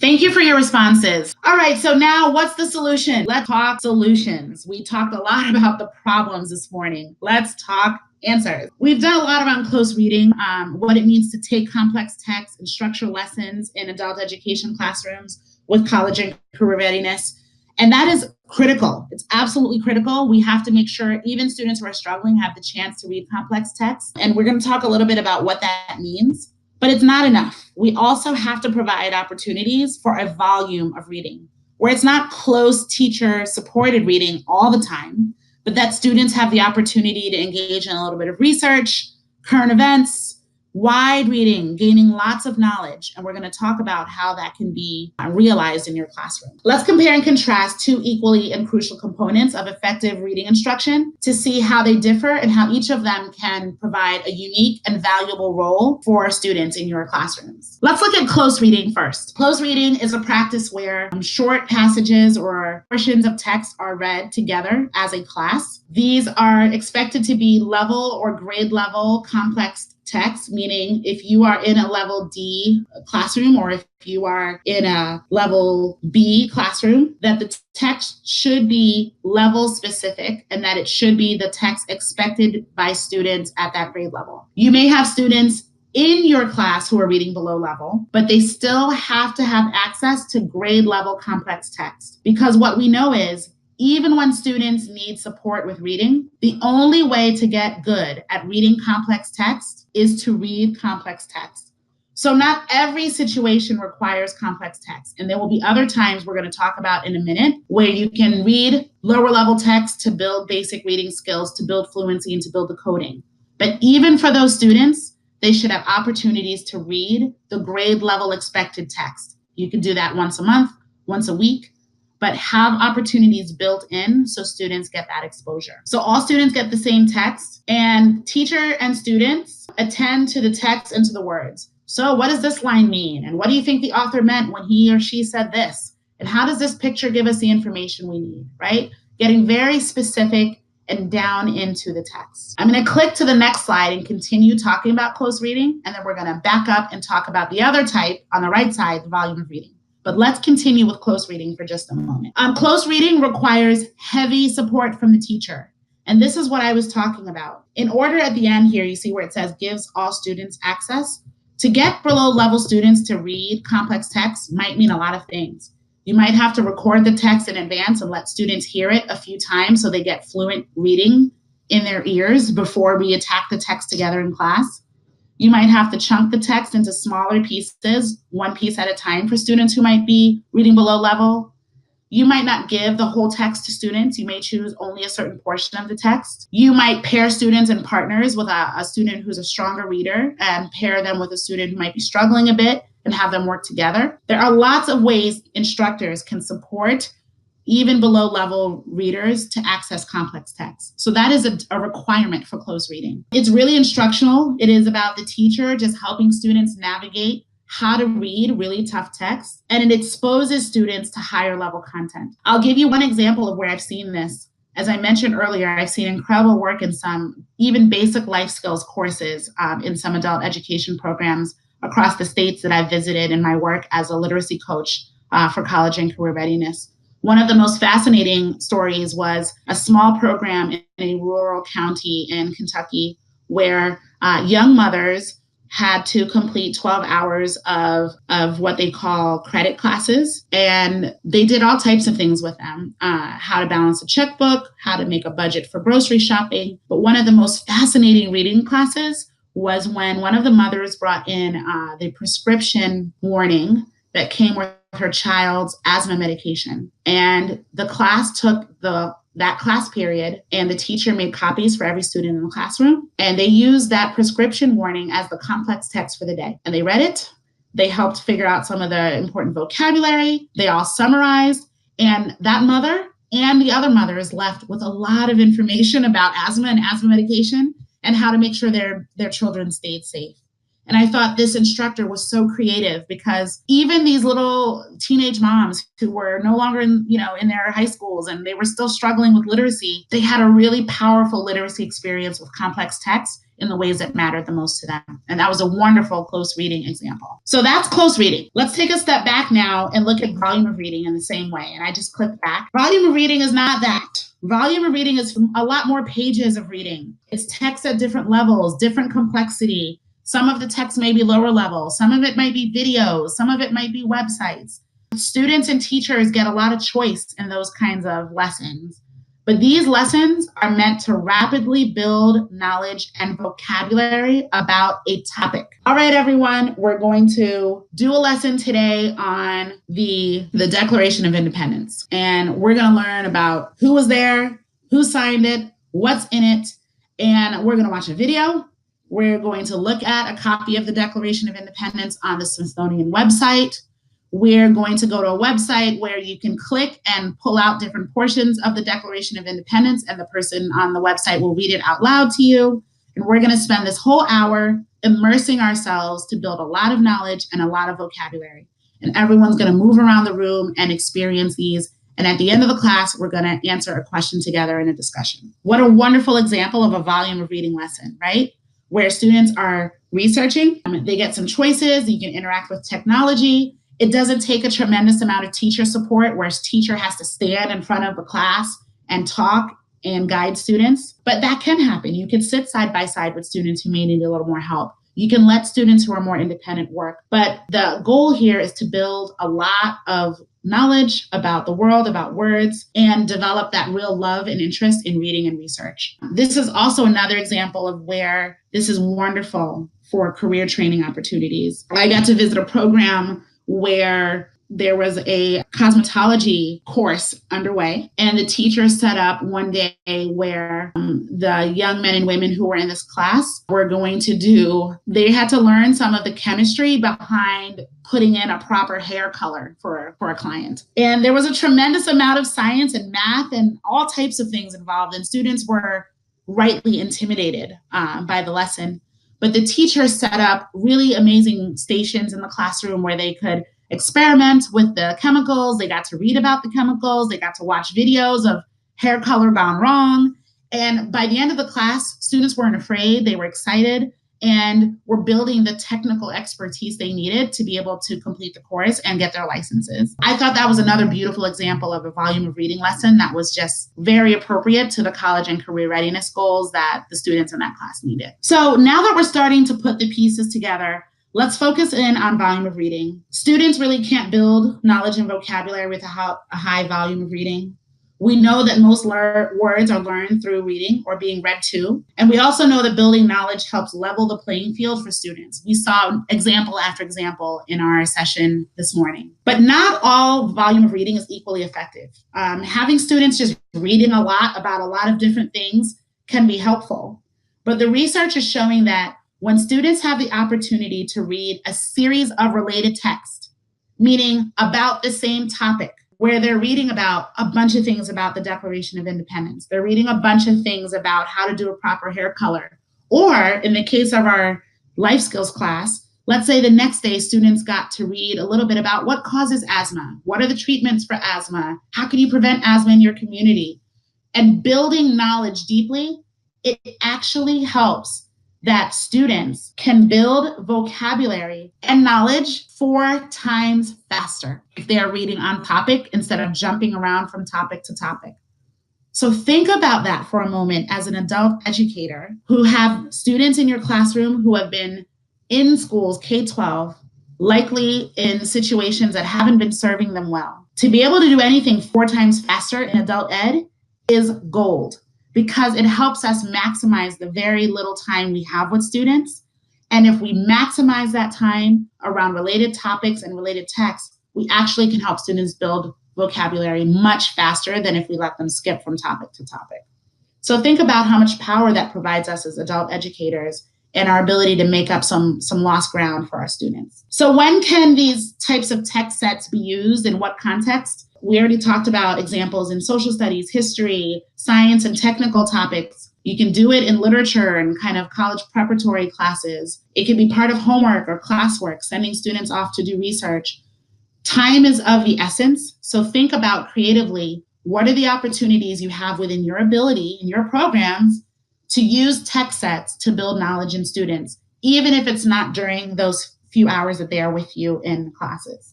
Thank you for your responses. All right, so now what's the solution? Let's talk solutions. We talked a lot about the problems this morning. Let's talk answers. We've done a lot around close reading, what it means to take complex texts and structure lessons in adult education classrooms with college and career readiness. And that is critical. It's absolutely critical. We have to make sure even students who are struggling have the chance to read complex texts. And we're going to talk a little bit about what that means. But it's not enough. We also have to provide opportunities for a volume of reading, where it's not close teacher-supported reading all the time, but that students have the opportunity to engage in a little bit of research, current events, wide reading, gaining lots of knowledge. And we're going to talk about how that can be realized in your classroom. Let's compare and contrast two equally and crucial components of effective reading instruction to see how they differ and how each of them can provide a unique and valuable role for students in your classrooms. Let's look at close reading first. Close reading is a practice where short passages or portions of text are read together as a class. These are expected to be level or grade level complex text, meaning if you are in a level D classroom or if you are in a level B classroom, that the text should be level specific and that it should be the text expected by students at that grade level. You may have students in your class who are reading below level, but they still have to have access to grade level complex text, because what we know is even when students need support with reading, the only way to get good at reading complex text is to read complex text. So not every situation requires complex text. And there will be other times we're going to talk about in a minute where you can read lower level text to build basic reading skills, to build fluency, and to build decoding. But even for those students, they should have opportunities to read the grade level expected text. You can do that once a month, once a week, but have opportunities built in so students get that exposure. So all students get the same text, and teacher and students attend to the text and to the words. So what does this line mean? And what do you think the author meant when he or she said this? And how does this picture give us the information we need, right? Getting very specific and down into the text. I'm going to click to the next slide and continue talking about close reading, and then we're going to back up and talk about the other type on the right side, the volume of reading. But let's continue with close reading for just a moment. Close reading requires heavy support from the teacher. And this is what I was talking about. In order at the end here, you see where it says gives all students access. To get below level students to read complex text might mean a lot of things. You might have to record the text in advance and let students hear it a few times so they get fluent reading in their ears before we attack the text together in class. You might have to chunk the text into smaller pieces, one piece at a time for students who might be reading below level. You might not give the whole text to students. You may choose only a certain portion of the text. You might pair students and partners with a student who's a stronger reader and pair them with a student who might be struggling a bit and have them work together. There are lots of ways instructors can support even below level readers to access complex text. So that is a requirement for close reading. It's really instructional. It is about the teacher just helping students navigate how to read really tough text, and it exposes students to higher level content. I'll give you one example of where I've seen this. As I mentioned earlier, I've seen incredible work in some even basic life skills courses in some adult education programs across the states that I've visited in my work as a literacy coach for college and career readiness. One of the most fascinating stories was a small program in a rural county in Kentucky where young mothers had to complete 12 hours of what they call credit classes. And they did all types of things with them, how to balance a checkbook, how to make a budget for grocery shopping. But one of the most fascinating reading classes was when one of the mothers brought in the prescription warning that came with her child's asthma medication. And the class took that class period, and the teacher made copies for every student in the classroom. And they used that prescription warning as the complex text for the day. And they read it. They helped figure out some of the important vocabulary. They all summarized. And that mother and the other mothers left with a lot of information about asthma and asthma medication and how to make sure their children stayed safe. And I thought this instructor was so creative because even these little teenage moms who were no longer in their high schools and they were still struggling with literacy, they had a really powerful literacy experience with complex text in the ways that mattered the most to them. And that was a wonderful close reading example. So that's close reading. Let's take a step back now and look at volume of reading in the same way. And I just clicked back. Volume of reading is not that. Volume of reading is a lot more pages of reading. It's text at different levels, different complexity. Some of the text may be lower level. Some of it might be videos. Some of it might be websites. Students and teachers get a lot of choice in those kinds of lessons. But these lessons are meant to rapidly build knowledge and vocabulary about a topic. All right, everyone, we're going to do a lesson today on the Declaration of Independence. And we're going to learn about who was there, who signed it, what's in it, and we're going to watch a video. We're going to look at a copy of the Declaration of Independence on the Smithsonian website. We're going to go to a website where you can click and pull out different portions of the Declaration of Independence, and the person on the website will read it out loud to you. And we're going to spend this whole hour immersing ourselves to build a lot of knowledge and a lot of vocabulary. And everyone's going to move around the room and experience these. And at the end of the class, we're going to answer a question together in a discussion. What a wonderful example of a volume of reading lesson, right? Where students are researching, they get some choices, you can interact with technology. It doesn't take a tremendous amount of teacher support where a teacher has to stand in front of the class and talk and guide students, but that can happen. You can sit side by side with students who may need a little more help. You can let students who are more independent work, but the goal here is to build a lot of knowledge about the world, about words, and develop that real love and interest in reading and research. This is also another example of where this is wonderful for career training opportunities. I got to visit a program where there was a cosmetology course underway, and the teacher set up one day where the young men and women who were in this class were going to they had to learn some of the chemistry behind putting in a proper hair color for a client. And there was a tremendous amount of science and math and all types of things involved, and students were rightly intimidated by the lesson. But the teacher set up really amazing stations in the classroom where they could experiment with the chemicals. They got to read about the chemicals. They got to watch videos of hair color gone wrong. And by the end of the class, students weren't afraid. They were excited and were building the technical expertise they needed to be able to complete the course and get their licenses. I thought that was another beautiful example of a volume of reading lesson that was just very appropriate to the college and career readiness goals that the students in that class needed. So now that we're starting to put the pieces together, let's focus in on volume of reading. Students really can't build knowledge and vocabulary with a high volume of reading. We know that most words are learned through reading or being read to. And we also know that building knowledge helps level the playing field for students. We saw example after example in our session this morning. But not all volume of reading is equally effective. Having students just reading a lot about a lot of different things can be helpful. But the research is showing that when students have the opportunity to read a series of related texts, meaning about the same topic, where they're reading about a bunch of things about the Declaration of Independence. They're reading a bunch of things about how to do a proper hair color. Or in the case of our life skills class, let's say the next day students got to read a little bit about what causes asthma. What are the treatments for asthma? How can you prevent asthma in your community? And building knowledge deeply, it actually helps that students can build vocabulary and knowledge 4 times faster if they are reading on topic instead of jumping around from topic to topic. So think about that for a moment as an adult educator who have students in your classroom who have been in schools, K-12, likely in situations that haven't been serving them well. To be able to do anything 4 times faster in adult ed is gold, because it helps us maximize the very little time we have with students. And if we maximize that time around related topics and related texts, we actually can help students build vocabulary much faster than if we let them skip from topic to topic. So think about how much power that provides us as adult educators and our ability to make up some lost ground for our students. So when can these types of text sets be used, in what context? We already talked about examples in social studies, history, science, and technical topics. You can do it in literature and kind of college preparatory classes. It can be part of homework or classwork, sending students off to do research. Time is of the essence. So think about creatively, what are the opportunities you have within your ability in your programs to use tech sets to build knowledge in students, even if it's not during those few hours that they are with you in classes.